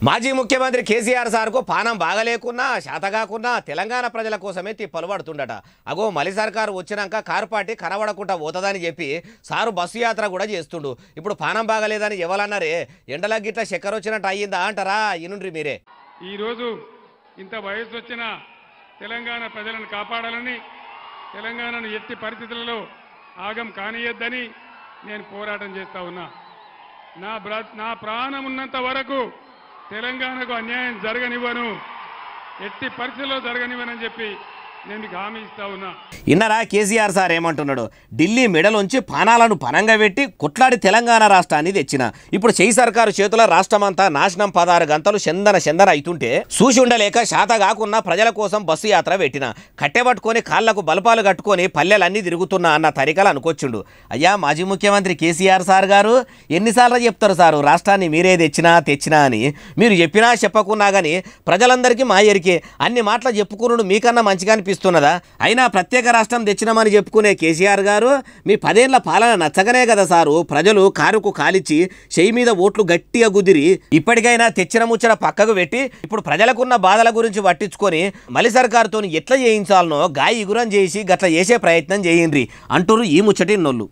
మాజీ ముఖ్యమంత్రి కేసీఆర్ సార్కు పానం బాగలేకున్నా శాతగాకున్నా తెలంగాణ ప్రజల కోసమే తిప్పలు పడుతుండట. అగో మలి సర్కారు వచ్చినాక కారు పార్టీ కనబడకుండా పోతుందని చెప్పి సారు బస్సు యాత్ర కూడా చేస్తుండు. ఇప్పుడు పానం బాగలేదని ఎవరన్నారే, ఎండల గిట్ల చక్కెర వచ్చినట్టు అయ్యిందా అంటారా? ఇనుండ్రి మీరే. ఈరోజు ఇంత వయసు వచ్చిన తెలంగాణ ప్రజలను కాపాడాలని, తెలంగాణను ఎట్టి పరిస్థితులలో ఆగం కానియద్దని నేను పోరాటం చేస్తా ఉన్నా. నా ప్రాణం ఉన్నంత వరకు తెలంగాణకు అన్యాయం జరగనివ్వను, ఎట్టి పరిస్థితుల్లో జరగనివ్వనని చెప్పి నేను మీకు హామీ ఇస్తా ఉన్నా. ఇన్నరా కేసీఆర్ సార్ ఏమంటున్నాడు? ఢిల్లీ మెడలోంచి పానాలను పనంగా పెట్టి కొట్లాడి తెలంగాణ రాష్ట్రాన్ని తెచ్చిన. ఇప్పుడు చేయి సర్కారు చేతుల రాష్ట్రమంతా నాశనం 16 గంటలు చందన అవుతుంటే చూసి ఉండలేక శాత కాకున్నా ప్రజల కోసం బస్సు యాత్ర పెట్టిన. కట్టెబట్టుకొని కాళ్లకు బలపాలు కట్టుకొని పల్లెలన్నీ తిరుగుతున్నా అన్న తరికలు అనుకొచ్చిండు. అయ్యా మాజీ ముఖ్యమంత్రి కేసీఆర్ సార్ గారు, ఎన్నిసార్లు చెప్తారు సారు రాష్ట్రాన్ని మీరే తెచ్చినా అని? మీరు చెప్పినా చెప్పకున్నా కానీ ప్రజలందరికీ మా ఎరికే. అన్ని మాటలు చెప్పుకున్నాడు మీకన్నా మంచిగా అనిపిస్తున్నదా? అయినా ప్రత్యేక రాష్ట్రం తెచ్చినామని చెప్పుకునే కేసీఆర్ గారు, మీ 10 ఏళ్ల పాలన నచ్చగనే కదా సారు ప్రజలు కారుకు కాలిచ్చి చెయ్యి మీద ఓట్లు గట్టిగా గుదిరి ఇప్పటికైనా తెచ్చిన ముచ్చట పక్కకు పెట్టి ఇప్పుడు ప్రజలకున్న బాధల గురించి పట్టించుకొని మలి సర్కారుతో ఎట్లా చేయించాలనో గాయ ఇగురం చేసి గట్ల చేసే ప్రయత్నం చేయండి అంటూరు ఈ ముచ్చటిన్నోళ్ళు.